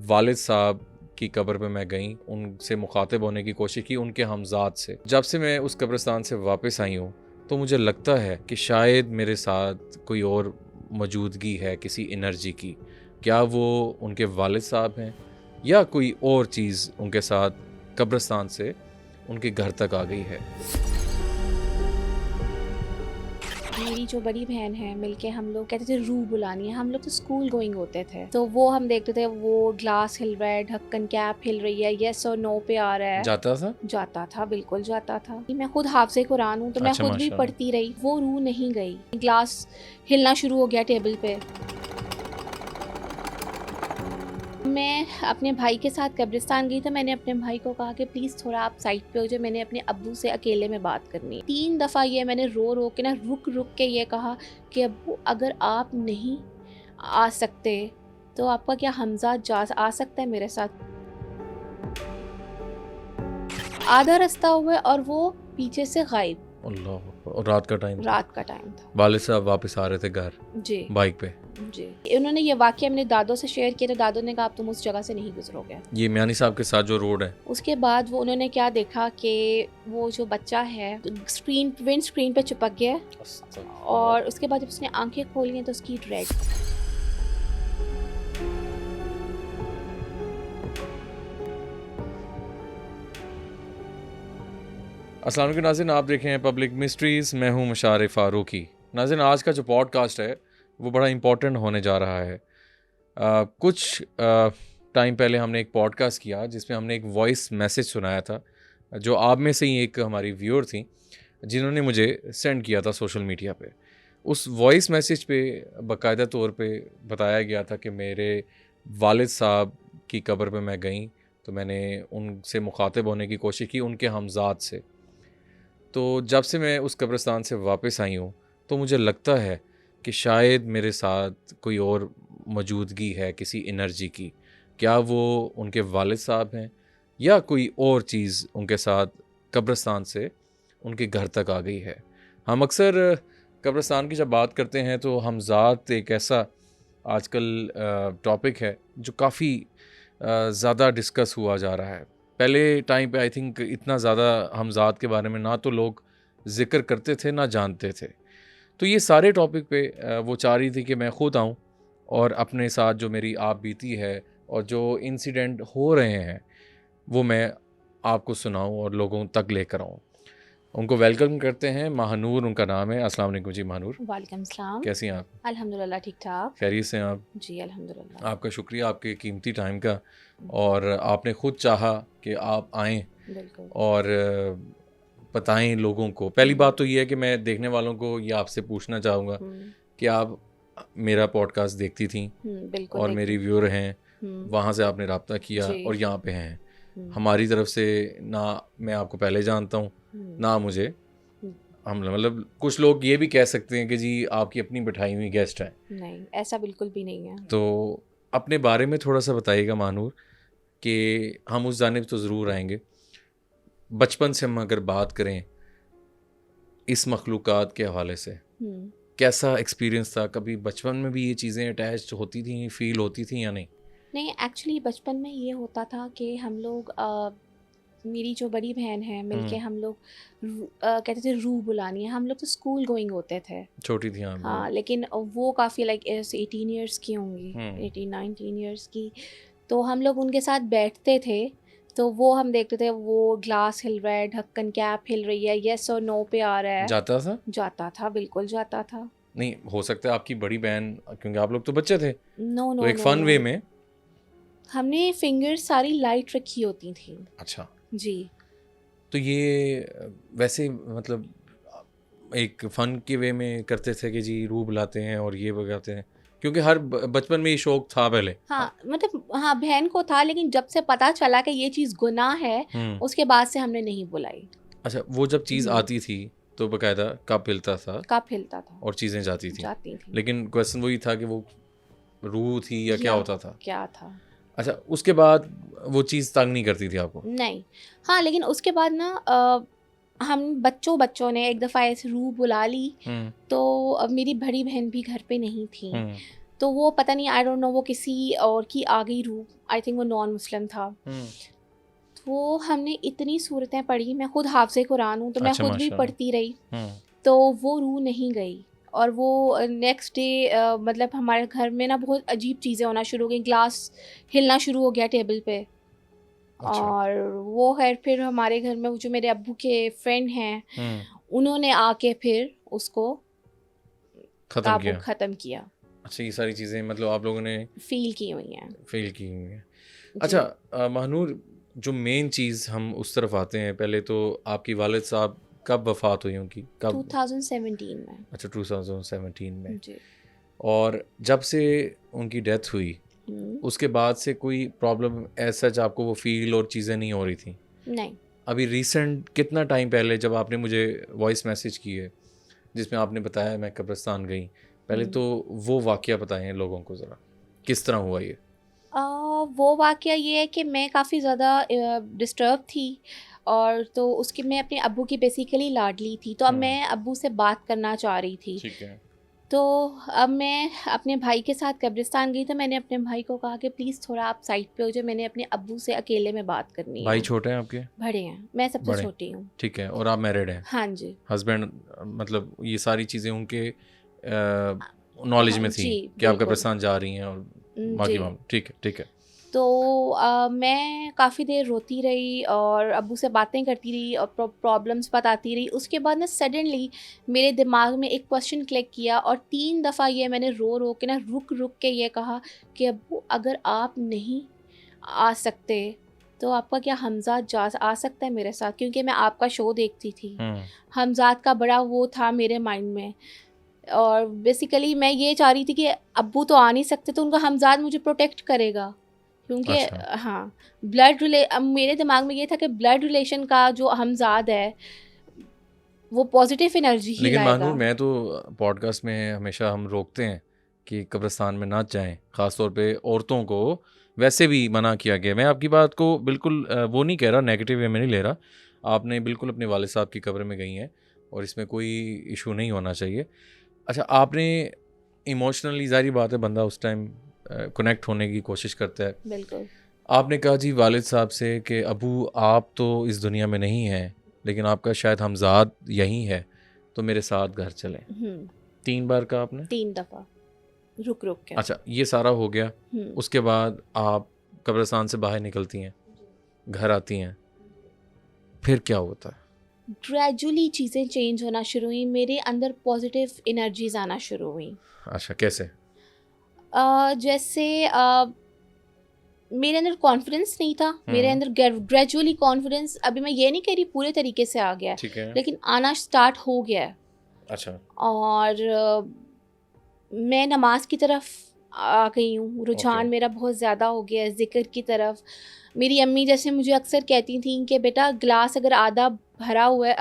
वालिद साहब की कब्र पे मैं गई, उनसे मुखातिब होने की कोशिश की, उनके हमज़ाद से। जब से मैं उस कब्रिस्तान से वापस आई हूँ तो मुझे लगता है कि शायद मेरे साथ कोई और मौजूदगी है किसी एनर्जी की। क्या वो उनके वालिद साहब हैं या कोई और चीज़ उनके साथ कब्रिस्तान से उनके घर तक आ गई है। मेरी जो बड़ी बहन है मिलके हम लोग कहते थे रूह बुलानी है। हम लोग तो स्कूल गोइंग होते थे तो वो हम देखते थे, वो ग्लास हिल रहा है, ढक्कन कैप हिल रही है, यस और नो पे आ रहा है। जाता था, बिल्कुल जाता था। मैं खुद हाफिज़े कुरान हूँ तो मैं अच्छा, खुद भी माशाल्लाह। पढ़ती रही, वो रूह नहीं गई। ग्लास हिलना शुरू हो गया टेबल पे। मैं अपने भाई के साथ कब्रिस्तान गई तो मैंने अपने भाई को कहा कि प्लीज़ थोड़ा आप साइड पे हो जाए, मैंने अपने अब्बू से अकेले में बात करनी है। 3 दफ़ा ये मैंने रो रो के ना रुक रुक के ये कहा कि अब्बू अगर आप नहीं आ सकते तो आपका क्या हमज़ा आ सकता है मेरे साथ। आधा रास्ता हुआ और वो पीछे से गायब। अल्लाह अकबर। और रात का टाइम था। वालिद साहब वापस आ रहे थे घर जी बाइक पे। जी। उन्होंने ये वाक़या मेरे दादो से शेयर किया तो दादो ने कहा अब तुम उस जगह से नहीं गुजरोगे। ये मियानी साहब के साथ जो रोड है। उसके बाद वो उन्होंने क्या देखा कि वो जो बच्चा है विंड स्क्रीन पे चिपक गया और उसके बाद जब उसने आंखें खोली हैं तो उसकी रेड। अस्सलाम वालेकुम नाज़रीन, आप देख रहे हैं पब्लिक मिस्ट्रीज़। मैं हूं मुशारिफ फारूकी। नाज़रीन, आज का जो पॉडकास्ट है वो बड़ा इम्पोर्टेंट होने जा रहा है। कुछ टाइम पहले हमने एक पॉडकास्ट किया जिसमें हमने एक वॉइस मैसेज सुनाया था, जो आप में से ही एक हमारी व्यूअर थी जिन्होंने मुझे सेंड किया था सोशल मीडिया पे। उस वॉइस मैसेज पे बाकायदा तौर पे बताया गया था कि मेरे वालिद साहब की कब्र पे मैं गई तो मैंने उनसे मुखातिब होने की कोशिश की, उनके हमज़ाद से। तो जब से मैं उस कब्रिस्तान से वापस आई हूँ तो मुझे लगता है कि शायद मेरे साथ कोई और मौजूदगी है किसी एनर्जी की। क्या वो उनके वालिद साहब हैं या कोई और चीज़ उनके साथ कब्रिस्तान से उनके घर तक आ गई है। हम अक्सर कब्रिस्तान की जब बात करते हैं तो हमज़ात एक ऐसा आजकल टॉपिक है जो काफ़ी ज़्यादा डिस्कस हुआ जा रहा है। पहले टाइम पे आई थिंक इतना ज़्यादा हमज़ात के बारे में ना तो लोग ज़िक्र करते थे ना जानते थे। तो ये सारे टॉपिक पे वो चाह रही थी कि मैं ख़ुद आऊँ और अपने साथ जो मेरी आप बीती है और जो इंसिडेंट हो रहे हैं वो मैं आपको सुनाऊँ और लोगों तक लेकर आऊँ। उनको वेलकम करते हैं। महानूर उनका नाम है। अस्सलाम वालेकुम जी महानूर। वालेकुम सलाम। कैसी हैं आप? अल्हम्दुलिल्लाह ठीक ठाक। खैरियत से हैं आप? जी अल्हम्दुलिल्लाह। आपका शुक्रिया आपके कीमती टाइम का, और आपने ख़ुद चाहा कि आप आएँ बिल्कुल। और बताएं लोगों को। पहली बात तो ये है कि मैं देखने वालों को ये आपसे पूछना चाहूँगा कि आप मेरा पॉडकास्ट देखती थी बिल्कुल और मेरी व्यूअर हैं, वहाँ से आपने रब्ता किया जी। और यहाँ पे हैं। हमारी तरफ से ना मैं आपको पहले जानता हूँ ना मुझे, हम मतलब कुछ लोग ये भी कह सकते हैं कि जी आपकी अपनी बिठाई हुई गेस्ट हैं। नहीं, ऐसा बिल्कुल भी नहीं है। तो अपने बारे में थोड़ा सा बताइएगा महानूर, कि हम उस जानिब तो ज़रूर आएंगे। बचपन से हम अगर बात करें इस मखलूक़ात के हवाले से, कैसा एक्सपीरियंस था? कभी बचपन में भी ये चीज़ें अटैच होती थी, फील होती थी या नहीं? नहीं, एक्चुअली बचपन में ये होता था कि हम लोग मेरी जो बड़ी बहन है मिलके हम लोग कहते थे रूह बुलानी है। हम लोग तो स्कूल गोइंग होते थे। छोटी थी आप? हाँ, लेकिन वो काफ़ी लाइक 18 ईयर्स की होंगी, 18-19 ईयर्स की। तो हम लोग उनके साथ बैठते थे तो वो हम देखते थे, वो ग्लास हिल रहा है, ढक्कन कैप हिल रही है, यस और नो पे आ रहा है। जाता था, बिल्कुल जाता था। नहीं हो सकता है आपकी बड़ी बहन, क्योंकि आप लोग तो बच्चे थे, नो तो एक फन वे में हमने फिंगर सारी लाइट रखी होती थी। अच्छा जी। तो ये वैसे मतलब एक फ़न के वे में करते थे कि जी रूह बुलाते हैं और ये बजाते हैं, क्योंकि हर बचपन में ये शौक था पहले। हाँ, मतलब हाँ बहन को था, लेकिन जब से पता चला कि ये चीज़ गुनाह है उसके बाद से हमने नहीं बुलाई। अच्छा, वो जब चीज़ आती थी तो बाकायदा कप हिलता था और चीज़ें जाती थी। लेकिन क्वेश्चन वही था कि वो रूह थी या क्या होता था? क्या था? अच्छा, उसके बाद वो चीज़ तंग नहीं करती थी आपको? नहीं। हाँ, लेकिन उसके बाद ना हम बच्चों ने एक दफ़ा ऐसे रूह बुला ली तो अब मेरी बड़ी बहन भी घर पे नहीं थी तो वो पता नहीं, आई डोंट नो, वो किसी और की आ गई रूह, आई थिंक वो नॉन मुस्लिम था। तो हमने इतनी सूरतें पढ़ी, मैं खुद हाफ़िज़े कुरान हूँ तो मैं अच्छा, खुद भी माशाल्लाह। पढ़ती रही, तो वो रूह नहीं गई। और वो नेक्स्ट डे मतलब हमारे घर में ना बहुत अजीब चीज़ें होना शुरू हो गई, ग्लास हिलना शुरू हो गया टेबल पे। अच्छा। और वो है फिर हमारे घर में वो जो मेरे अब्बू के फ्रेंड हैं, उन्होंने आके फिर उसको ख़त्म किया। ख़त्म किया, अच्छा, ये सारी चीज़ें मतलब आप लोगों ने फ़ील की हुई हैं। फ़ील की हुई हैं। जी। अच्छा, महानूर, जो मेन चीज़ हम उस तरफ आते हैं, पहले तो आपकी वालिद साहब कब वफ़ात हुई उनकी? कब? 2017 में। अच्छा, 2017 में। जी। और जब से उनकी डेथ हुई, हुँ। उसके बाद से कोई प्रॉब्लम एज़ सच आपको वो फ़ील और चीज़ें नहीं हो रही थी? नहीं। अभी रिसेंट कितना टाइम पहले जब आपने मुझे वॉइस मैसेज की है, जिसमें आपने बताया मैं कब्रिस्तान गई, पहले तो वो वाक़या बताएँ लोगों को ज़रा, किस तरह हुआ ये? वो वाक़या ये है कि मैं काफ़ी ज़्यादा डिस्टर्ब थी, और तो उसकी मैं अपने अब्बू की बेसिकली लाडली थी, तो अब मैं अब्बू से बात करना चाह रही थी। ठीक है। तो अब मैं अपने भाई के साथ कब्रिस्तान गई, तो मैंने अपने भाई को कहा कि प्लीज़ थोड़ा आप साइड पे हो जाओ, मैंने अपने अब्बू से अकेले में बात करनी भाई है। छोटे हैं आपके? बड़े हैं, मैं सबसे बड़े? छोटी हूँ। ठीक है, और आप मैरिड हैं? हाँ जी। हस्बैंड, मतलब ये सारी चीज़ें उनके नॉलेज हाँ में थी जी, कि आप बिल्कुल। कब्रिस्तान जा रही हैं और बाकी जी। मामले, ठीक है, ठीक है। तो मैं काफ़ी देर रोती रही और अब्बू से बातें करती रही और प्रॉब्लम्स बताती रही। उसके बाद ना सडनली मेरे दिमाग में एक क्वेश्चन क्लिक किया, और 3 दफ़ा ये मैंने रो रो के ना रुक के ये कहा कि अब्बू, अगर आप नहीं आ सकते तो आपका क्या हमज़ाद जा आ सकता है मेरे साथ? क्योंकि मैं आपका शो देखती थी। हमज़ाद का बड़ा वो था मेरे माइंड में, और बेसिकली मैं ये चाह रही थी कि अब्बू तो आ नहीं सकते, तो उनका हमज़ाद मुझे प्रोटेक्ट करेगा। क्योंकि अच्छा। हाँ, अब मेरे दिमाग में ये था कि ब्लड रिलेशन का जो हमज़ाद है, वो पॉजिटिव एनर्जी ही लेकिन लाएगा। महानूर, मैं तो पॉडकास्ट में हमेशा हम रोकते हैं कि कब्रिस्तान में ना जाएं, ख़ास तौर पे औरतों को वैसे भी मना किया गया। मैं आपकी बात को बिल्कुल वो नहीं कह रहा, नेगेटिव वे में नहीं ले रहा। आपने बिल्कुल अपने वालिद साहब की कब्र में गई हैं और इसमें कोई इशू नहीं होना चाहिए। अच्छा, आपने इमोशनली, ज़ाहिर बात है, बंदा उस टाइम कनेक्ट होने की कोशिश करता है। बिल्कुल। आपने कहा जी वालिद साहब से कि अबू, आप तो इस दुनिया में नहीं हैं, लेकिन आपका शायद हमज़ाद यहीं है, तो मेरे साथ घर चलें। 3 बार कहा आपने? 3 दफ़ा, रुक के। अच्छा, ये सारा हो गया। उसके बाद आप कब्रिस्तान से बाहर निकलती हैं, घर आती हैं, फिर क्या होता है? ग्रेजुअली चीज़ें चेंज होना शुरू हुई, मेरे अंदर पॉजिटिव एनर्जीज़ आना शुरू हुई। अच्छा, कैसे? जैसे मेरे अंदर कॉन्फिडेंस नहीं था, मेरे अंदर ग्रेजुअली कॉन्फिडेंस, अभी मैं ये नहीं कह रही पूरे तरीके से आ गया है, ठीक है। लेकिन आना स्टार्ट हो गया है। अच्छा। और मैं नमाज की तरफ आ गई हूँ, रुझान मेरा बहुत ज़्यादा हो गया है ज़िक्र की तरफ। मेरी अम्मी जैसे मुझे अक्सर कहती थी कि बेटा, ग्लास अगर आधा भरा हुआ है,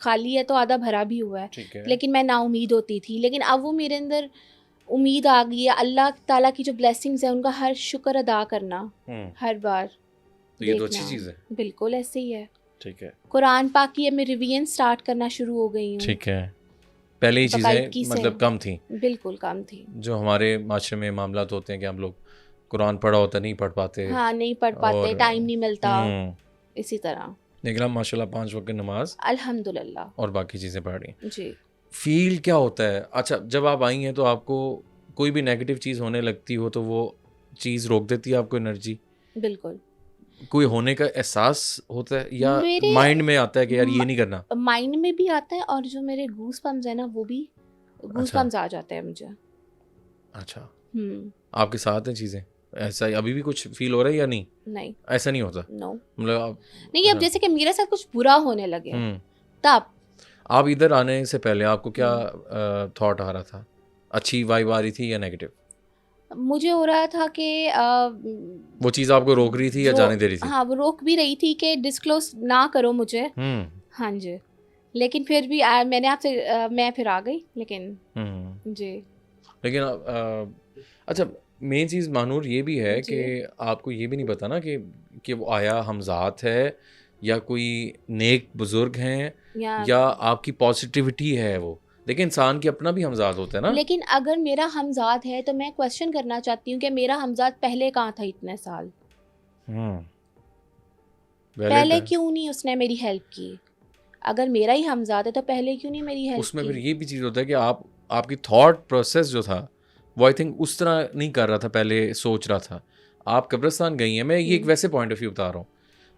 खाली है, तो आधा भरा भी हुआ है। ठीक है। लेकिन मैं नाउमीद होती थी, लेकिन अब वो मेरे अंदर उम्मीद आ गई है। अल्लाह ताला की जो ब्लेसिंग्स हैं, उनका हर शुक्र अदा करना, हर बार तो ये तो देखना। अच्छी चीज़ है। बिल्कुल ऐसे ही है। ठीक है। कुरान पाक की मैं रिवीजन स्टार्ट करना शुरू हो गई हूँ। ठीक है। पहले ही बाकायदगी चीज़ें से। मतलब कम थी। बिल्कुल कम थी। जो हमारे माशरे में मामलात होते हैं कि हम लोग कुरान पढ़ा होता नहीं पढ़ पाते, हाँ, नहीं पढ़ पाते, और टाइम नहीं मिलता, इसी तरह। लेकिन हम माशाल्लाह 5 वक्त की नमाज अल्हम्दुलिल्लाह। और बाकी चीज़ें पढ़ रही हैं। जी। फील क्या होता है? अच्छा, जब आप आई हैं तो आपको कोई भी नेगेटिव चीज़ होने लगती हो तो वो चीज़ रोक देती है आपको एनर्जी? बिल्कुल। कोई होने का एहसास होता है या मेरे माइंड में आता है कि यार ये नहीं करना? माइंड में भी आता है, और जो मेरे गूस बम्स है ना, वो भी गूस अच्छा। बम्स आ जाते हैं मुझे। अच्छा, हम्म। आपके साथ हैं चीज़ें? ऐसा अभी भी कुछ फील हो रहा है या नहीं? नहीं। ऐसा नहीं होता? नो। मतलब आप नहीं, अब हाँ। जैसे कि मेरे साथ कुछ बुरा होने लगे तब। आप इधर आने से पहले आपको क्या थॉट आ रहा था? अच्छी वाइब आ रही थी या नेगेटिव? मुझे हो रहा था कि वो चीज़ आपको रोक रही थी या जाने दे रही थी? हाँ, वो रोक भी रही थी कि डिस्क्लोज ना करो मुझे। हाँ जी। लेकिन फिर भी मैंने आपसे मैं फिर आ गई, लेकिन जी। लेकिन अच्छा, मेन चीज़ मानूर ये भी है कि आपको ये भी नहीं पता ना कि वो आया हमज़ात है या कोई नेक बुज़ुर्ग हैं या आपकी पॉजिटिविटी है वो। देखिए इंसान की अपना भी हमजाद होता है ना। लेकिन अगर मेरा हमजाद है तो मैं क्वेश्चन करना चाहती हूँ कि मेरा हमजाद पहले कहाँ था इतने साल, पहले क्यों नहीं उसने मेरी हेल्प की? अगर मेरा ही हमजाद है तो पहले क्यों नहीं मेरी हेल्प उसमें की? फिर ये भी चीज़ होता है कि आपकी थॉट प्रोसेस जो था वो आई थिंक उस तरह नहीं कर रहा था, पहले सोच रहा था। आप कब्रिस्तान गई हैं, मैं ये एक वैसे पॉइंट ऑफ व्यू बता रहा हूँ।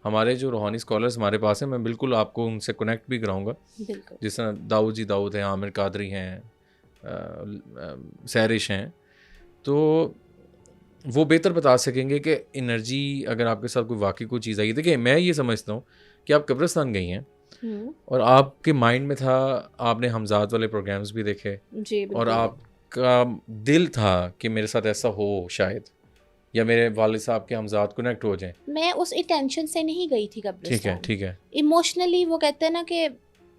हमारे जो रूहानी स्कॉलर्स हमारे पास हैं, मैं बिल्कुल आपको उनसे कनेक्ट भी कराऊंगा। बिल्कुल। जिस तरह दाऊद जी दाऊद हैं, आमिर कादरी हैं, सैरिश हैं, तो वो बेहतर बता सकेंगे कि एनर्जी अगर आपके साथ कोई वाकई कोई चीज़ आई। देखिए मैं ये समझता हूँ कि आप कब्रिस्तान गई हैं और आपके माइंड में था, आपने हमजाद वाले प्रोग्राम्स भी देखे जी और बिल्कुल। आपका दिल था कि मेरे साथ ऐसा हो शायद, या मेरे वालिद साहब के हमजाद कनेक्ट हो जाएं। मैं उस इंटेंशन से नहीं गई थी कब्रिस्तान। ठीक है इमोशनली वो कहते हैं ना कि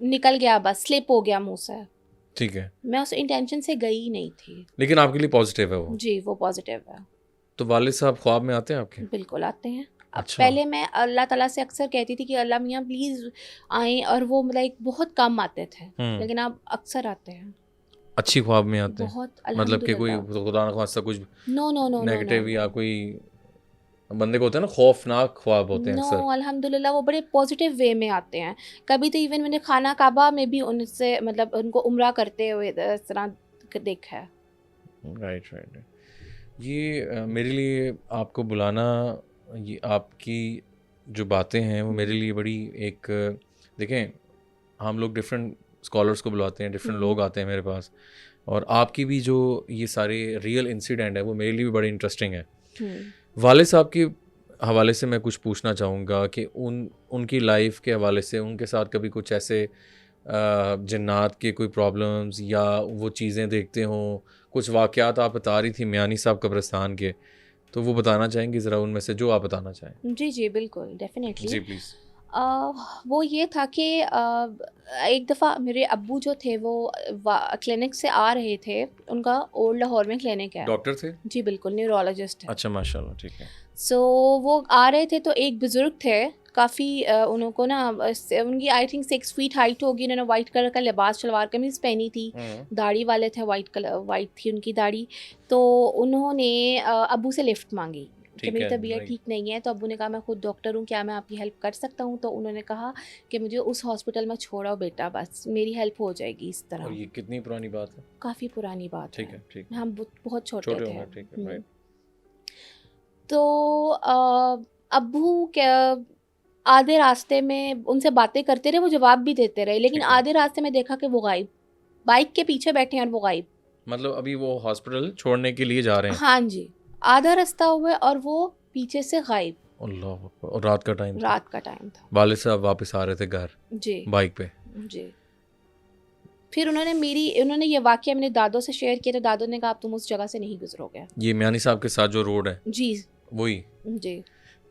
निकल गया, बस स्लिप हो गया मुंह से। ठीक है, मैं उस इंटेंशन से गई ही नहीं थी। लेकिन आपके लिए पॉजिटिव है वो। जी वो पॉजिटिव है। तो वालिद साहब ख्वाब में आते हैं आपके? बिल्कुल आते हैं। अब अच्छा। पहले मैं अल्लाह ताला से अक्सर कहती थी कि अल्लाह मियाँ प्लीज़ आएँ, और वो लाइक बहुत कम आते थे, लेकिन अब अक्सर आते हैं। अच्छी ख्वाब में आते हैं? बहुत मतलब कि कोई अल्हम्दुलिल्लाह। खुदा न खास्ता कुछ no no no no negative या कोई बंदे को होता है ना खौफनाक ख्वाब होते हैं नो अक्सर। अल्हम्दुलिल्लाह वो बड़े पॉजिटिव वे में आते हैं। कभी तो इवन मैंने खाना काबा में भी उनसे मतलब उनको उम्रा करते हुए इस तरह देखा है। राइट। ये मेरे लिए आपको बुलाना, ये आपकी जो बातें हैं वो मेरे लिए बड़ी एक देखें, हम लोग डिफरेंट स्कॉलर्स को बुलाते हैं, डिफरेंट लोग आते हैं मेरे पास, और आपकी भी जो ये सारे रियल इंसिडेंट है वो मेरे लिए भी बड़े इंटरेस्टिंग है। वालिद साहब के हवाले से मैं कुछ पूछना चाहूँगा कि उनकी लाइफ के हवाले से उनके साथ कभी कुछ ऐसे जन्नात के कोई प्रॉब्लम्स या वो चीज़ें देखते हों, कुछ वाक़यात आप बता रही थी मियानी साहब कब्रिस्तान के, तो वो बताना चाहेंगी ज़रा उनमें से जो आप बताना चाहें? जी जी बिल्कुल डेफिनेटली। Ji please. वो ये था कि एक दफ़ा मेरे अब्बू जो थे वो क्लिनिक से आ रहे थे। उनका ओल्ड लाहौर में क्लिनिक है। डॉक्टर थे? जी बिल्कुल, न्यूरोलॉजिस्ट है। अच्छा माशाल्लाह, ठीक है। सो वो आ रहे थे तो एक बुज़ुर्ग थे काफ़ी, उनको ना उनकी आई थिंक 6 फीट हाइट होगी। उन्होंने वाइट कलर का लिबास शलवार कमीज़ पहनी थी, दाढ़ी वाले थे, वाइट थी उनकी दाढ़ी। तो उन्होंने अब्बू से लिफ्ट मांगी कि मेरी तबीयत ठीक नहीं है। तो अब्बू ने कहा मैं खुद डॉक्टर हूँ, क्या मैं आपकी हेल्प कर सकता हूँ? तो उन्होंने कहा कि मुझे उस हॉस्पिटल में छोड़ो बेटा, बस मेरी हेल्प हो जाएगी इस तरह। और ये कितनी पुरानी बात है? काफ़ी पुरानी बात है। ठीक। हम बहुत छोटे थे। ठीक है, राइट। तो अब्बू क्या आधे रास्ते में उनसे बातें करते रहे, वो जवाब भी देते रहे, लेकिन आधे रास्ते में देखा कि वो गायब, बाइक के पीछे बैठे हैं और वो गायब। मतलब अभी वो हॉस्पिटल छोड़ने के लिए जा रहे हैं? हाँ जी, आधा रास्ता हुआ और वो पीछे से गायब। अल्लाह अकबर। और रात का टाइम था? रात का टाइम था। वालिद साहब वापस आ रहे थे घर जी बाइक पे? जी। फिर उन्होंने ये वाकया मेरे दादो से शेयर किया, तो दादो ने कहा अब तुम उस जगह से नहीं गुजरोगे। ये मियानी साहब के साथ जो रोड है जी वही? जी।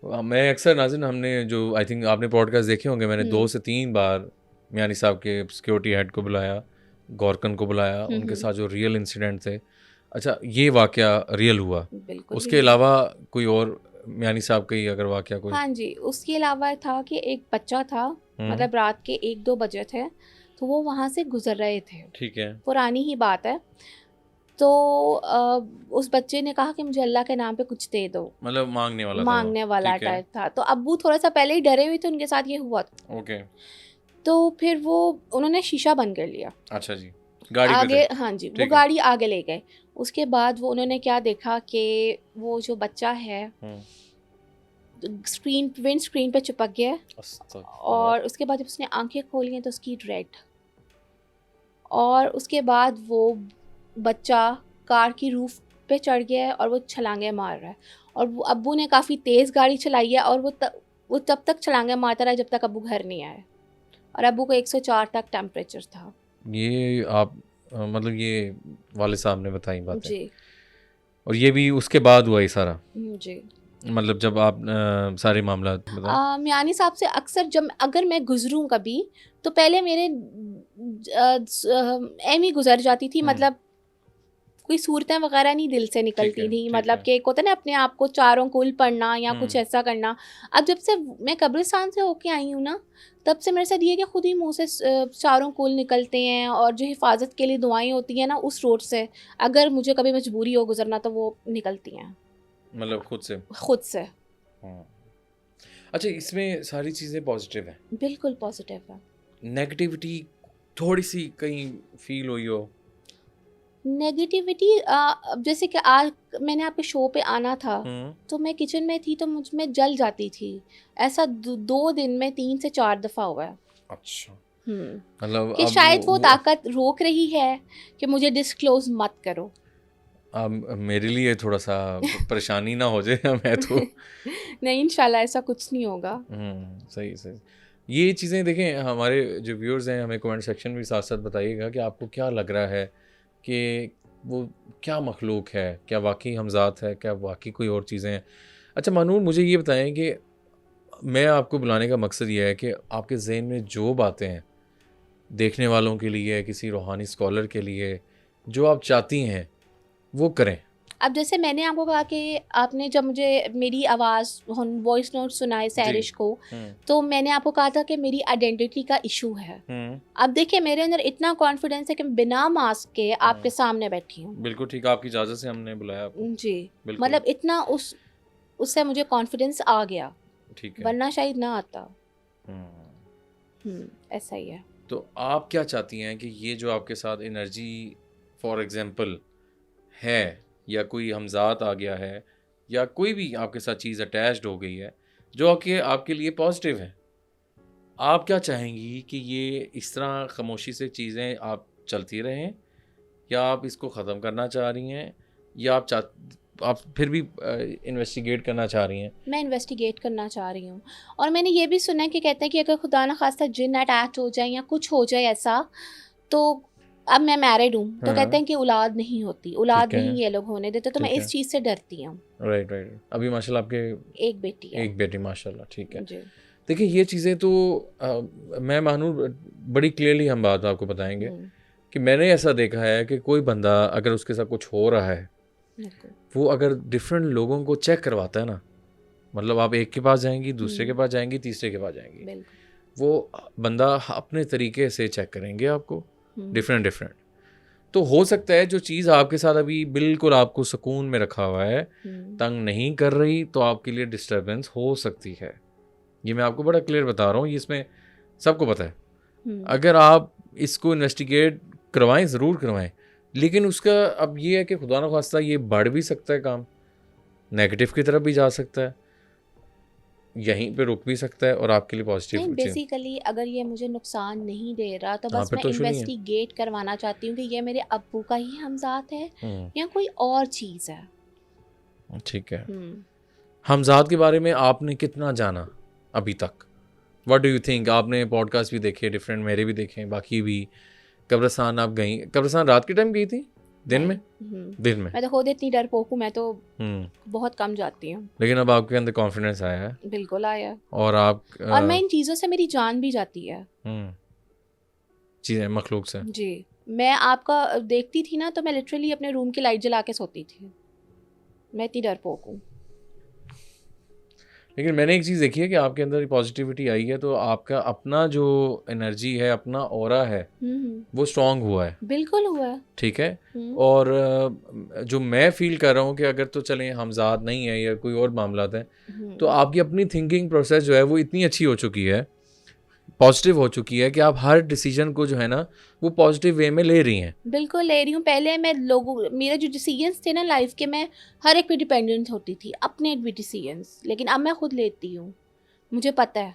मैं अक्सर नाज़िन, हमने जो आई थिंक आपने पॉडकास्ट देखे होंगे, मैंने 2 से 3 बार मियानी साहब के सिक्योरिटी हेड को बुलाया, गौरकन को बुलाया, उनके साथ जो रियल इंसिडेंट थे। अच्छा, ये वाकया रियल हुआ? बिल्कुल। उसके अलावा कोई और मियानी साहब का ही अगर वाकया कोई? हाँ जी, उसके अलावा था कि एक बच्चा था, मतलब रात के 1-2 बजे थे, तो वो वहाँ से गुजर रहे थे। ठीक है। पुरानी ही बात है। तो उस बच्चे ने कहा कि मुझे अल्लाह के नाम पे कुछ दे दो, मतलब मांगने वाला था? मांगने वाला ठीक है। टाइप था। तो अब्बू थोड़ा सा पहले ही डरे हुए थे, उनके साथ ये हुआ था। ओके। तो फिर वो उन्होंने शीशा बंद कर लिया। अच्छा जी, गाड़ी पे आगे थे? हाँ जी, वो ठीक है। गाड़ी आगे ले गए। उसके बाद वो उन्होंने क्या देखा कि वो जो बच्चा है विंड स्क्रीन पे चिपक गया है, और उसके बाद जब उसने आंखें खोली हैं तो उसकी रेड, और उसके बाद वो बच्चा कार की रूफ पे चढ़ गया है और वो छलांगे मार रहा है। और वो अब्बू ने काफ़ी तेज़ गाड़ी चलाई है, और वो तब तक छलांगे मारता रहा जब तक अब्बू घर नहीं आए, और अब्बू को 104 तक टेम्परेचर था। ये आप मतलब ये वालिद साहब ने बताई बातें? जी। और ये भी उसके बाद हुआ ये सारा? जी। मतलब जब आप सारे मामला बताएं। मियानी साहब से अक्सर जब अगर मैं गुजरूं कभी, तो पहले मेरे एमी गुजर जाती थी, मतलब कोई सूरतें वगैरह नहीं दिल से निकलती है, थी, ठीक मतलब है। कि एक होता है ना अपने आप को चारों कुल पढ़ना या कुछ ऐसा करना। अब जब से मैं कब्रिस्तान से होके आई हूँ ना, तब से मेरे साथ ये है कि खुद ही मुंह से चारों कुल निकलते हैं, और जो हिफाजत के लिए दुआएं होती हैं ना उस रोड से, अगर मुझे कभी मजबूरी हो गुजरना तो वो निकलती हैं मतलब खुद से। खुद से। हाँ। अच्छा, इसमें सारी चीज़ें पॉजिटिव हैं, बिल्कुल पॉजिटिव है। नेगेटिविटी थोड़ी सी कहीं फील हुई हो? नेगेटिविटी जैसे कि आज मैंने आपके शो पे आना था, तो मैं किचन में थी तो मुझ में जल जाती थी। ऐसा 2 दिन में 3 से 4 दफ़ा हुआ है। अच्छा, हम्म, मतलब कि अब शायद वो ताकत रोक रही है कि मुझे डिस्क्लोज मत करो। अब मेरे लिए थोड़ा सा परेशानी ना हो जाए मैं तो। नहीं, इंशाल्लाह ऐसा कुछ नहीं होगा। सही सही। ये चीज़ें देखें, हमारे जो व्यूअर्स हैं हमें कमेंट सेक्शन में साथ साथ बताइएगा कि आपको क्या लग रहा है कि वो क्या मखलूक है, क्या वाकई हमज़ात है, क्या वाकई कोई और चीज़ें हैं। अच्छा मानूर, मुझे ये बताएं कि मैं आपको बुलाने का मकसद ये है कि आपके जहन में जो बातें हैं, देखने वालों के लिए, किसी रूहानी स्कॉलर के लिए, जो आप चाहती हैं वो करें। अब जैसे मैंने आपको कहा कि आपने जब मुझे मेरी आवाज़ वॉइस नोट सुनाए सैरिश को, तो मैंने आपको कहा था कि मेरी आइडेंटिटी का इशू है। अब देखिए मेरे अंदर इतना कॉन्फिडेंस है कि मैं बिना मास्क के आपके सामने बैठी हूँ। बिल्कुल ठीक, आपकी इजाज़त से हमने बुलाया आपको। जी, बिल्कुल। मतलब इतना उससे मुझे कॉन्फिडेंस आ गया, ठीक है, वरना शायद ना आता। ऐसा ही है। तो आप क्या चाहती हैं कि ये जो आपके साथ एनर्जी फॉर एग्जांपल है, या कोई हमजात आ गया है, या कोई भी आपके साथ चीज़ अटैच्ड हो गई है जो आपके लिए पॉजिटिव है, आप क्या चाहेंगी कि ये इस तरह खामोशी से चीज़ें आप चलती रहें, या आप इसको ख़त्म करना चाह रही हैं, या आप फिर भी इन्वेस्टिगेट करना चाह रही हैं? मैं इन्वेस्टिगेट करना चाह रही हूँ। और मैंने ये भी सुना है कि कहते हैं कि अगर खुदा ना खास्ता जिन अटैच हो जाए या कुछ हो जाए ऐसा, तो अब मैं मैरिड हूँ तो कहते हैं कि औलाद नहीं होती, औलाद नहीं ये लोग होने देते, तो मैं इस चीज़ से डरती हूँ। राइट। अभी माशाल्लाह आपके एक बेटी है। एक बेटी, माशाल्लाह, ठीक है। जी। देखिए ये चीज़ें तो मैं मानूँ बड़ी क्लियरली हम बात आपको बताएंगे कि मैंने ऐसा देखा है कि कोई बंदा अगर उसके साथ कुछ हो रहा है, वो अगर डिफरेंट लोगों को चेक करवाता है ना, मतलब आप एक के पास जाएंगी, दूसरे के पास जाएंगी, तीसरे के पास जाएंगी, वो बंदा अपने तरीके से चेक करेंगे आपको, डिफरेंट। तो हो सकता है जो चीज़ आपके साथ अभी बिल्कुल आपको सुकून में रखा हुआ है, तंग नहीं कर रही, तो आपके लिए डिस्टर्बेंस हो सकती है। ये मैं आपको बड़ा क्लियर बता रहा हूँ, ये इसमें सबको पता है। अगर आप इसको इन्वेस्टिगेट करवाएं, ज़रूर करवाएं, लेकिन उसका अब ये है कि खुदा न खास्ता ये बढ़ भी सकता है, काम नेगेटिव की तरफ भी जा सकता है, यहीं पे रुक भी सकता है, और आपके लिए पॉजिटिव नहीं, बेसिकली अगर ये मुझे नुकसान नहीं दे रहा तो बस मैं तो इन्वेस्टिगेट करवाना चाहती हूँ कि ये मेरे अब्बू का ही हमजात है या कोई और चीज़ है। ठीक है। हमजात के बारे में आपने कितना जाना अभी तक? What do you think? आपने पॉडकास्ट भी देखे डिफरेंट, मेरे भी देखे, बाकी भी। कब्रिस्तान आप गई, कब्रिस्तान रात के टाइम गई थी, दिन में? दिन में। मैं तो खुद इतनी डरपोक हूँ, मैं तो बहुत कम जाती हूँ। लेकिन अब आपके अंदर कॉन्फिडेंस आया है? बिल्कुल आया। और आप और मैं इन चीज़ों से मेरी जान भी जाती है, चीज़ें मखलूक से। जी, मैं आपका देखती थी ना तो मैं लिटरली अपने रूम की लाइट जला के सोती थी, मैं इतनी डरपोक हूँ। लेकिन मैंने एक चीज़ देखी है कि आपके अंदर पॉजिटिविटी आई है, तो आपका अपना जो एनर्जी है, अपना ऑरा है, वो स्ट्रांग हुआ है। बिल्कुल हुआ है। ठीक है। और जो मैं फील कर रहा हूँ कि अगर तो चलें हमजात नहीं है या कोई और मामलात हैं, तो आपकी अपनी थिंकिंग प्रोसेस जो है वो इतनी अच्छी हो चुकी है, पॉजिटिव हो चुकी है कि आप हर डिसीजन को जो है ना वो पॉजिटिव वे में ले रही हैं। बिल्कुल ले रही हूँ। पहले मैं मेरे जो डिसीजंस थे ना लाइफ के, मैं हर एक पे डिपेंडेंट होती थी, अपने भी डिसीजंस, लेकिन अब मैं खुद लेती हूँ। मुझे पता है,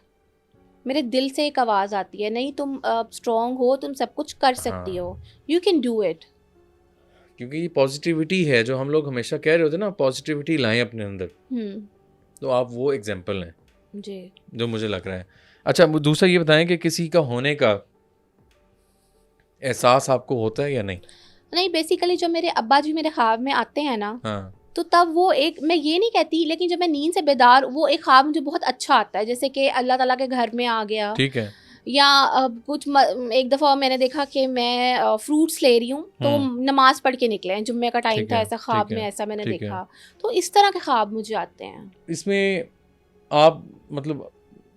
मेरे दिल से एक आवाज़ आती है, नहीं तुम स्ट्रॉन्ग हो, तुम सब कुछ कर सकती हो, यू कैन डू इट। क्योंकि ये पॉजिटिविटी है जो हम लोग हमेशा कह रहे होते ना, पॉजिटिविटी लाएं अपने अंदर, तो आप वो एग्जाम्पल हैं जी, जो मुझे लग रहा है। अच्छा, दूसरा ये बताएं कि किसी का होने का एहसास आपको होता है या नहीं? नहीं, बेसिकली जब मेरे अब्बा जी मेरे ख्वाब में आते हैं ना, तो तब वो एक, मैं ये नहीं कहती, लेकिन जब मैं नींद से बेदार, वो एक ख्वाब मुझे बहुत अच्छा आता है, जैसे कि अल्लाह ताला के घर में आ गया, ठीक है, या एक दफ़ा मैंने देखा कि मैं फ्रूट्स ले रही हूँ तो नमाज पढ़ के निकले हैं, जुम्मे का टाइम ठीक था, है, ऐसा ख्वाब ठीक में है, ऐसा मैंने ठीक है। देखा। तो इस तरह के ख्वाब मुझे आते हैं। इसमें आप मतलब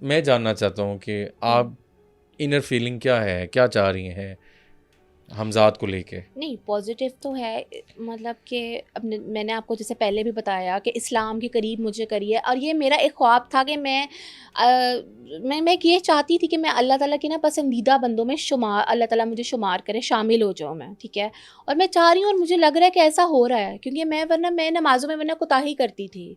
मैं जानना चाहता हूँ कि आप इनर फीलिंग क्या है, क्या चाह रही हैं हमज़ाद को लेके? नहीं, पॉजिटिव तो है, मतलब कि अपने मैंने आपको जैसे पहले भी बताया कि इस्लाम के करीब मुझे करिए, और ये मेरा एक ख्वाब था कि मैं ये चाहती थी कि मैं अल्लाह ताला के ना पसंदीदा बंदों में शुमार, अल्लाह ताला मुझे शुमार करे, शामिल हो जाऊँ मैं, ठीक है। और मैं चाह रही हूँ और मुझे लग रहा है कि ऐसा हो रहा है, क्योंकि मैं नमाज़ों में वरना कोताही करती थी,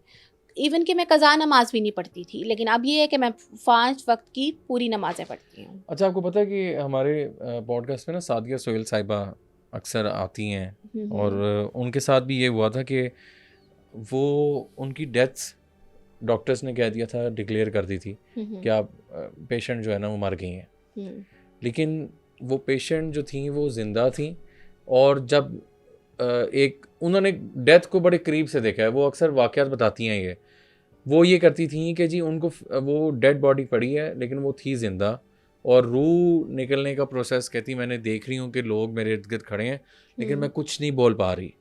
इवन कि मैं कज़ा नमाज भी नहीं पढ़ती थी, लेकिन अब ये है कि मैं 5 वक्त की पूरी नमाज़ें पढ़ती हूँ। अच्छा, आपको पता है कि हमारे पॉडकास्ट में ना सादिया सोहेल साहिबा अक्सर आती हैं और उनके साथ भी ये हुआ था कि वो उनकी डेथ्स डॉक्टर्स ने कह दिया था, डिक्लेयर कर दी थी कि आप पेशेंट जो है ना वो मर गई हैं, लेकिन वो पेशेंट जो थी वो ज़िंदा थी। और जब एक उन्होंने डेथ को बड़े करीब से देखा है, वो अक्सर वाक़यात बताती हैं ये, वो ये करती थी कि जी उनको वो डेड बॉडी पड़ी है लेकिन वो थी ज़िंदा, और रूह निकलने का प्रोसेस कहती मैंने देख रही हूँ कि लोग मेरे इर्द गिर्द खड़े हैं लेकिन मैं कुछ नहीं बोल पा रही,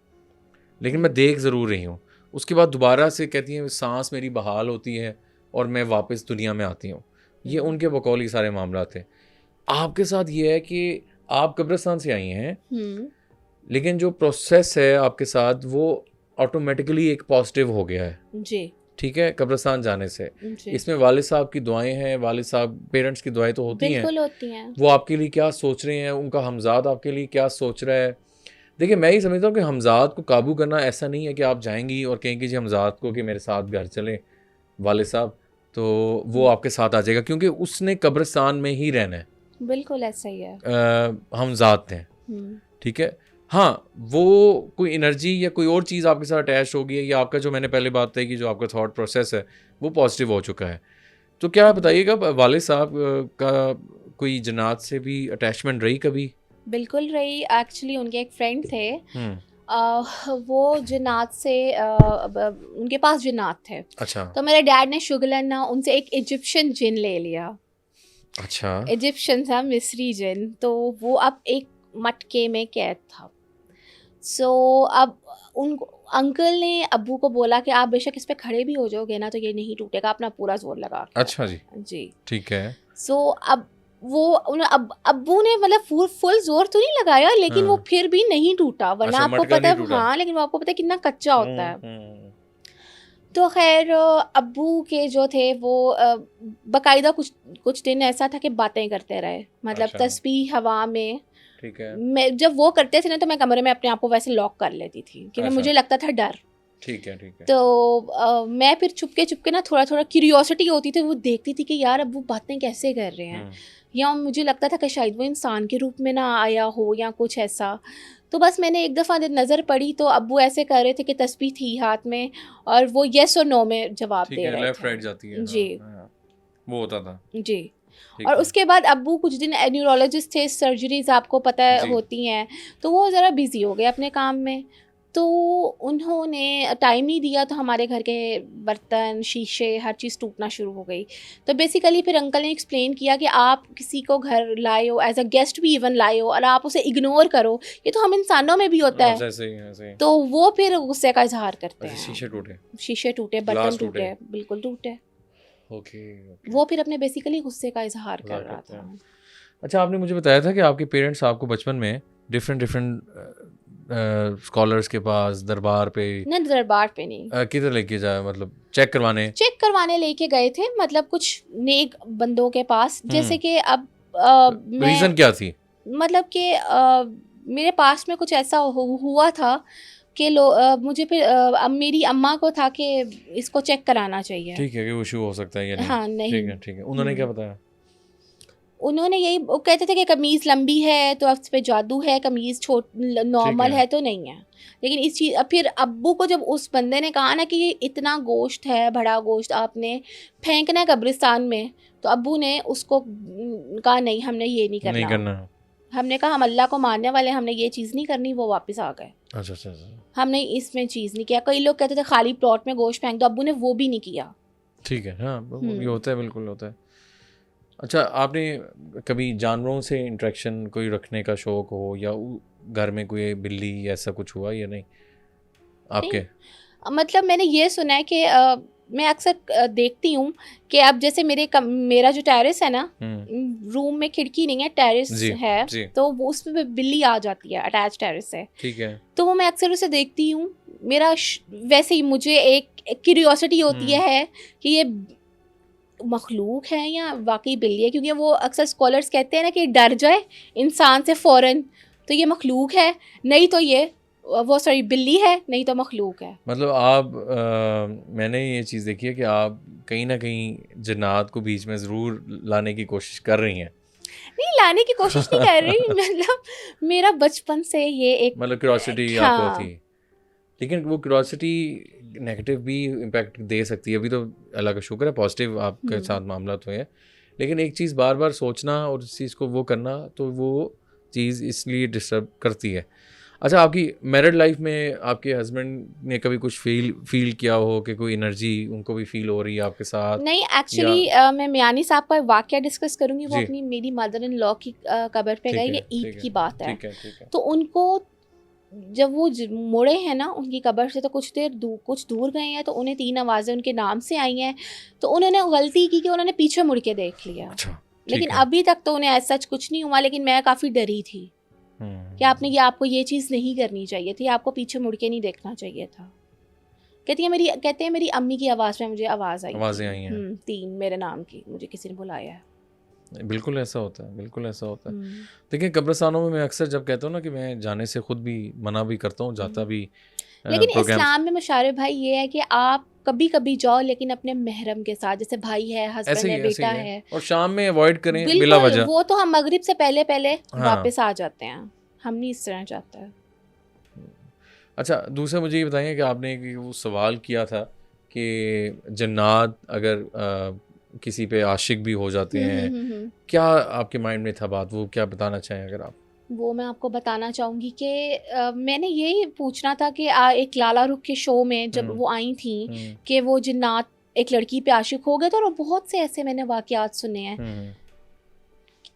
लेकिन मैं देख ज़रूर रही हूँ। उसके बाद दोबारा से कहती हैं सांस मेरी बहाल होती है और मैं वापस दुनिया में आती हूँ। ये उनके बकौल ही सारे मामला थे। आपके साथ ये है कि आप कब्रिस्तान से आई हैं, लेकिन जो प्रोसेस है आपके साथ वो ऑटोमेटिकली एक पॉजिटिव हो गया है जी, ठीक है, कब्रिस्तान जाने से। जी, इसमें वालिद साहब की दुआएं हैं, वालिद साहब पेरेंट्स की दुआएं तो होती हैं, बिल्कुल होती हैं। वो आपके लिए क्या सोच रहे हैं, उनका हमजाद आपके लिए क्या सोच रहा है। देखिए मैं ही समझता हूँ कि हमजाद को काबू करना ऐसा नहीं है कि आप जाएंगी और कहेंगी जी हमजाद को कि मेरे साथ घर चले वालिद साहब, तो वो आपके साथ आ जाएगा क्योंकि उसने कब्रिस्तान में ही रहना है। बिल्कुल ऐसा ही है। हमजाद थे, ठीक है। हाँ, वो कोई एनर्जी या कोई और चीज़ आपके साथ अटैच हो गई है, या आपका जो मैंने पहले बात कही कि जो आपका थॉट प्रोसेस है वो पॉजिटिव हो चुका है। तो क्या बताइएगा वालिद साहब का कोई जन्नत से भी अटैचमेंट रही कभी? बिल्कुल रही। एक्चुअली उनके एक फ्रेंड थे, वो जिन्नात से उनके पास जिन्नात थे। अच्छा, तो मेरे डैड ने शुगलन ना उनसे एक इजिप्शियन जिन ले लिया। अच्छा, इजिप्शियन था, मिस्री जिन, तो वो अब एक मटके में कैद था। सो अब उन अंकल ने अब्बू को बोला कि आप बेशक इस पे खड़े भी हो जाओगे ना तो ये नहीं टूटेगा, अपना पूरा जोर लगा के अच्छा जी, जी। ठीक है। सो अब वो अब्बू ने मतलब फुल जोर तो नहीं लगाया, लेकिन वो हाँ, फिर भी नहीं टूटा, वरना अच्छा आपको मटका पता नहीं है टूटा। हाँ, लेकिन वो आपको पता है कितना कच्चा होता है। हम्म, तो खैर अब्बू के जो थे वो बाकायदा कुछ कुछ दिन ऐसा था कि बातें करते रहे, मतलब अच्छा, तस्बीह हवा में। ठीक है, मैं जब वो करते थे ना तो मैं कमरे में अपने आप को वैसे लॉक कर लेती थी क्योंकि अच्छा, मुझे लगता था डर। ठीक है, ठीक है। तो मैं फिर चुपके ना थोड़ा थोड़ा क्यूरियोसिटी होती थी, वो देखती थी कि यार अब वो बातें कैसे कर रहे हैं, या मुझे लगता था कि शायद वो इंसान के रूप में ना आया हो या कुछ ऐसा। तो बस मैंने एक दफ़ा नज़र पड़ी तो अब्बू ऐसे कर रहे थे कि तस्बीह थी हाथ में और वो येस और नो में जवाब ठीक दे है, रहे लेफ्ट थे। राइट जाती है, जी, हाँ, हाँ, वो होता था, जी। ठीक और है, उसके बाद अब्बू कुछ दिन न्यूरोलॉजिस्ट थे, सर्जरीज आपको पता है जी, होती हैं, तो वो ज़रा बिज़ी हो गए अपने काम में। तो उन्होंने टाइम नहीं दिया, तो हमारे घर के बर्तन, शीशे, हर चीज़ टूटना शुरू हो गई। तो बेसिकली फिर अंकल ने एक्सप्लेन किया कि आप किसी को घर लाए हो, एज अ गेस्ट भी इवन लाए हो, और आप उसे इग्नोर करो, ये तो हम इंसानों में भी होता है। ऐसे ही, ऐसे ही। तो वो फिर गुस्से का इजहार करते अच्छा, शीशे हैं। टूटे, शीशे टूटे, ग्लास बर्तन टूटे, टूटे, बिल्कुल टूटे। ओके, ओके, वो फिर अपने बेसिकली गुस्से का इजहार कर मज़ाक रहा करते था। हैं। अच्छा, आपने मुझे बताया था कि आपके पेरेंट्स आपको बचपन में डिफरेंट डिफरेंट स्कॉलर्स के पास दरबार पे नहीं, दरबार पे नहीं, किधर लेके जाए, मतलब चेक करवाने? चेक करवाने लेके गए थे, मतलब कुछ नेक बंदों के पास, जैसे कि अब मैं रीज़न क्या थी? मतलब कि मेरे पास में कुछ ऐसा हुआ था कि मुझे फिर अब मेरी अम्मा को था कि इसको चेक कराना चाहिए। ठीक है कि वो इशू हो सकता है या नहीं, हाँ, नहीं। ठीक है, ठीक है। उन्होंने क्या बताया? उन्होंने यही वो कहते थे कि कमीज़ लंबी है तो अब इस पे जादू है, कमीज़ ठीक नॉर्मल है, है तो नहीं है। लेकिन इस चीज़ फिर अब्बू को जब उस बंदे ने कहा ना कि ये इतना गोश्त है, बड़ा गोश्त आपने फेंकना है कब्रिस्तान में, तो अब्बू ने उसको कहा नहीं, हमने ये नहीं नहीं करना। करना। हमने कहा हम अल्लाह को मानने वाले हैं, हमने ये चीज़ नहीं करनी, वो वापस आ गए। अच्छा, अच्छा, अच्छा, हमने इसमें चीज़ नहीं किया। कई लोग कहते थे खाली प्लॉट में गोश्त फेंक दो, अब्बू ने वो भी नहीं किया। ठीक है, हाँ, ये होता है, बिल्कुल होता है। अच्छा, आपने कभी जानवरों से इंटरेक्शन कोई रखने का शौक हो, या घर में कोई बिल्ली ऐसा कुछ हुआ या नहीं आपके? मतलब मैंने ये सुना है कि मैं अक्सर देखती हूँ कि अब जैसे मेरा जो टेरेस है ना, रूम में खिड़की नहीं है, टेरेस जी है, जी, तो वो उसमें बिल्ली आ जाती है, अटैच टेरेस है, ठीक है। तो वो मैं अक्सर उसे देखती हूँ। वैसे ही मुझे एक क्यूरियोसिटी होती है कि ये मखलूक है या वाकई बिल्ली है, क्योंकि वो अक्सर स्कॉलर्स कहते हैं ना कि डर जाए इंसान से फ़ौरन, तो ये मखलूक है, नहीं तो ये वो सॉरी बिल्ली है, नहीं तो मखलूक है। मतलब आप मैंने ये चीज़ देखी है कि आप कहीं ना कहीं जन्नात को बीच में ज़रूर लाने की कोशिश कर रही हैं। नहीं, लाने की कोशिश नहीं कर रही, मतलब मेरा बचपन से ये एक मतलब क्यूरोसिटी आपको थी, हाँ। लेकिन वो क्यूरोसिटी नेगेटिव भी इम्पैक्ट दे सकती है। अभी तो अल्लाह का शुक्र है पॉजिटिव आपके साथ मामला तो है, लेकिन एक चीज़ बार बार सोचना और उस चीज़ को वो करना, तो वो चीज़ इसलिए डिस्टर्ब करती है। अच्छा, आपकी मैरिड लाइफ में आपके हस्बैंड ने कभी कुछ फील किया हो कि कोई एनर्जी उनको भी फील हो रही है आपके साथ? नहीं, या एक्चुअली मैं मियानी साहब का वाकया डिस्कस करूंगी। वो जी, अपनी मेरी मदर इन लॉ की कब्र पे गए, ठीक है ये ईद ठीक है की बात है। ठीक है ठीक है। तो उनको जब वो मुड़े हैं ना उनकी कब्र से, तो कुछ दूर गए हैं, तो उन्हें 3 आवाज़ें उनके नाम से आई हैं, तो उन्होंने गलती की कि उन्होंने पीछे मुड़ के देख लिया। अच्छा, लेकिन ठीक है। अभी तक तो उन्हें ऐसा सच कुछ नहीं हुआ, लेकिन मैं काफ़ी डरी थी कि आपको ये चीज़ नहीं करनी चाहिए थी, आपको पीछे मुड़ के नहीं देखना चाहिए था। कहते हैं मेरी अम्मी की आवाज़ में मुझे आवाज़ आई आवाज़ें थी। आई हैं। 3 मेरे नाम की, मुझे किसी ने बुलाया है। बिल्कुल ऐसा होता है, बिल्कुल ऐसा होता है। हुँ, देखिए, कब्रिस्तानों में मैं अक्सर जब कहता हूँ ना कि मैं जाने से खुद भी मना भी करता हूँ, जाता हुँ। भी लेकिन प्रोग्राम्स इस्लाम में मुशारे भाई ये है कि आप कभी-कभी जाओ, लेकिन अपने महरम के साथ, जैसे भाई है, हस्बैंड है, ऐसे बेटा ही है, है। और शाम में अवॉइड करें बिला बिल्कुल, वजह। वो तो हम मगरिब से पहले-पहले हाँ। वापस आ जाते हैं। हम नहीं इस तरह जाते हैं। अच्छा, दूसरा मुझे ये बताइए कि आपने एक वो सवाल किया था कि जन्नात अगर किसी पे आशिक भी हो जाते हुँ, हुँ, हैं, हुँ, हुँ। क्या आपके माइंड में था बात, वो क्या बताना चाहें अगर आप? वो मैं आपको बताना चाहूँगी कि मैंने यही पूछना था कि एक लाला रुख के शो में जब हुँ, वो आई थीं हुँ, कि वो जिन्नात एक लड़की पे आशिक हो गए थे, और बहुत से ऐसे मैंने वाक़यात सुने हैं। हुँ,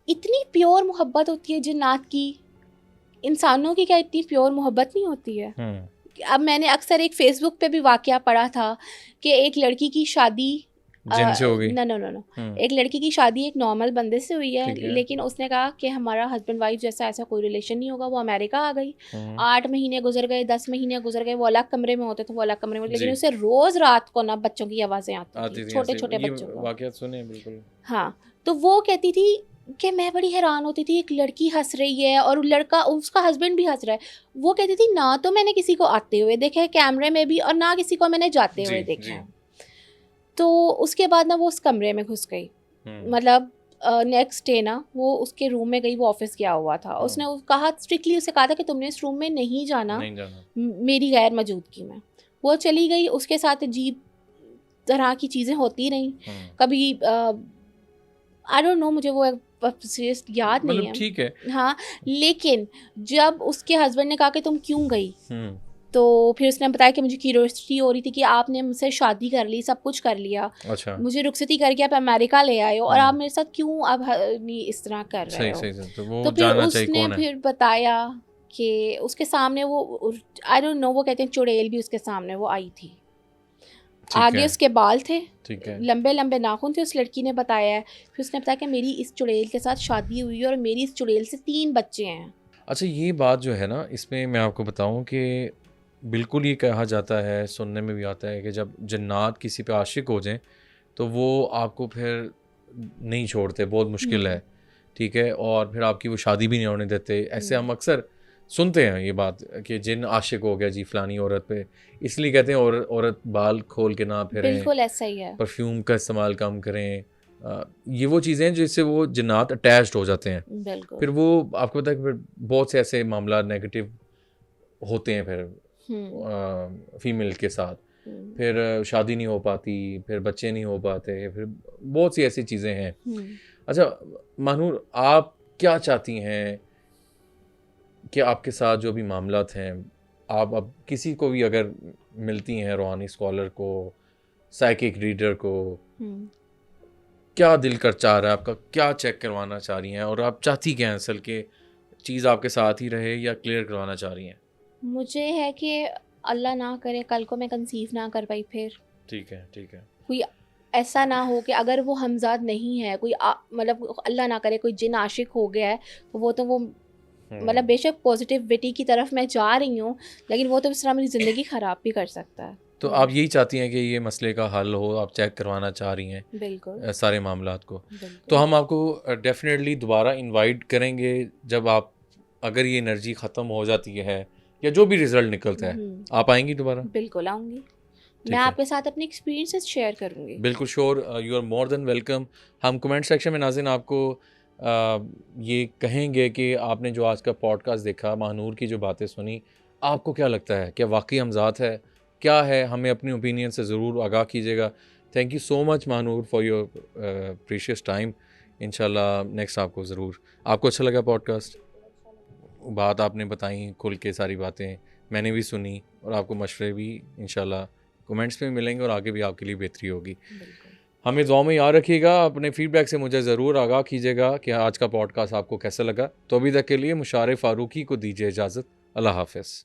इतनी प्योर मोहब्बत होती है जिन्नात की, इंसानों की क्या इतनी प्योर मोहब्बत नहीं होती है? हुँ, अब मैंने अक्सर एक फ़ेसबुक पे भी वाक़या पढ़ा था कि एक लड़की की शादी जिनसे हो गई? नो, नो, नो, नो, हुँ, एक लड़की की शादी एक नॉर्मल बंदे से हुई है, ठीक है। लेकिन उसने कहा कि हमारा हस्बैंड वाइफ जैसा ऐसा कोई रिलेशन नहीं होगा। वो अमेरिका आ गई, हुँ, 8 महीने गुज़र गए, 10 महीने गुज़र गए, वो अलग कमरे में होते थे, वो अलग कमरे में, लेकिन जी, उसे रोज़ रात को ना बच्चों की आवाज़ें आती थी, आती थी ऐसे, छोटे-छोटे ये बच्चों को। वाक़यात सुने हैं बिल्कुल। हाँ, तो वो कहती थी कि मैं बड़ी हैरान होती थी, एक लड़की हँस रही है और लड़का, उसका हस्बैंड भी हँस रहा है। वो कहती थी ना तो मैंने किसी को आते हुए देखा है कैमरे में भी, और ना किसी को मैंने जाते जी, हुए देखा जी। है। तो उसके बाद ना वो उस कमरे में घुस गई। हुँ, मतलब नेक्स्ट डे ना वो उसके रूम में गई, वो ऑफ़िस गया हुआ था। हुँ, उसने कहा, स्ट्रिक्टली उसे कहा था कि तुमने इस रूम में नहीं जाना नहीं जाना। मेरी गैर मौजूदगी में। वो चली गई, उसके साथ अजीब तरह की चीज़ें होती रहीं। हुँ, कभी आई डोंट नो, मुझे वो सीरियस याद नहीं मतलब है। ठीक है। हाँ, लेकिन जब उसके हस्बैंड ने कहा कि तुम क्यों गई? हुँ, तो फिर उसने बताया कि मुझे क्यूरियोसिटी हो रही थी कि आपने मुझसे शादी कर ली, सब कुछ कर लिया, अच्छा। मुझे रुखसती करके आप अमेरिका ले आए हो, और आप हुँ, मेरे साथ क्यों अब नहीं इस तरह कर रहे सही, हो? सही, सही। तो वो तो फिर जानना चाहिए उसने कौन है? फिर बताया कि उसके सामने वो आई डोंट नो, वो कहते हैं चुड़ैल भी उसके सामने वो आई थी। ठीक आगे है, उसके बाल थे, ठीक है। लंबे-लंबे नाखून थे, उस लड़की ने बताया है। फिर उसने बताया कि मेरी इस चुड़ैल के साथ शादी हुई है और मेरी इस चुड़ैल से 3 बच्चे हैं। अच्छा, ये बात जो है ना, इसमें मैं आपको बताऊँ कि बिल्कुल ये कहा जाता है, सुनने में भी आता है कि जब जिन्नात किसी पे आशिक हो जाएँ, तो वो आपको फिर नहीं छोड़ते, बहुत मुश्किल हुँ, है, ठीक है? और फिर आपकी वो शादी भी नहीं होने देते। ऐसे हम हुँ। अक्सर सुनते हैं ये बात कि जिन आशिक हो गया जी फलानी औरत पे, इसलिए कहते हैं औरत बाल खोल के ना फिरें, बिल्कुल ऐसा ही है। परफ्यूम का इस्तेमाल कम करें। ये वो चीज़ें हैं जिससे वो जिन्नात अटैच्ड हो जाते हैं। बिल्कुल। फिर वो आपको पता है कि फिर बहुत से ऐसे मामला नेगेटिव होते हैं फिर हुँ, फीमेल के साथ। हुँ, फिर शादी नहीं हो पाती, फिर बच्चे नहीं हो पाते, फिर बहुत सी ऐसी चीज़ें हैं। हुँ। अच्छा, मानूर, आप क्या चाहती हैं कि आपके साथ जो भी मामलात हैं, आप अब किसी को भी अगर मिलती हैं, रूहानी स्कॉलर को, साइकिक रीडर को, हुँ। क्या दिल कर चाह रहा है आपका, क्या चेक करवाना चाह रही हैं, और आप चाहती क्या हैं असल के चीज़ आपके साथ ही रहे या क्लियर करवाना चाह रही हैं? मुझे है कि अल्लाह ना करे कल को मैं कंसीव ना कर पाई, फिर ठीक है, ठीक है। कोई ऐसा ना हो कि अगर वो हमज़ाद नहीं है, कोई मतलब अल्लाह ना करे कोई जिन आशिक हो गया है, तो वो मतलब बेशक पॉजिटिविटी की तरफ मैं जा रही हूँ, लेकिन वो तो इस तरह मेरी ज़िंदगी ख़राब भी कर सकता है। तो आप यही चाहती हैं कि ये मसले का हल हो, आप चेक करवाना चाह रही हैं बिल्कुल सारे मामलात को। तो बिल्कुल हम आपको डेफिनेटली दोबारा इनवाइट करेंगे जब आप, अगर ये एनर्जी ख़त्म हो जाती है या जो भी रिज़ल्ट निकलता है, आप आएंगी दोबारा? बिल्कुल आऊँगी। ठीक मैं है, आपके साथ अपने एक्सपीरियंसेस शेयर करूँगी। बिल्कुल sure, you are more than welcome. हम कमेंट सेक्शन में नाज़रीन आपको ये कहेंगे कि आपने जो आज का पॉडकास्ट देखा, महानूर की जो बातें सुनी, आपको क्या लगता है, क्या वाकई हमज़ात है, क्या है? हमें अपनी ओपिनियन से ज़रूर आगाह कीजिएगा। Thank you so much Mahnoor for your precious time. इंशाल्लाह नेक्स्ट आपको ज़रूर, आपको अच्छा लगा पॉडकास्ट? बात आपने बताई खुल के, सारी बातें मैंने भी सुनी, और आपको मशवरे भी इंशाल्लाह कमेंट्स में मिलेंगे और आगे भी आपके लिए बेहतरी होगी। हमें दुआ में याद रखिएगा, अपने फीडबैक से मुझे ज़रूर आगाह कीजिएगा कि आज का पॉडकास्ट आपको कैसा लगा। तो अभी तक के लिए मुशारे फ़ारूकी को दीजिए इजाज़त। अल्लाह हाफ़िज़।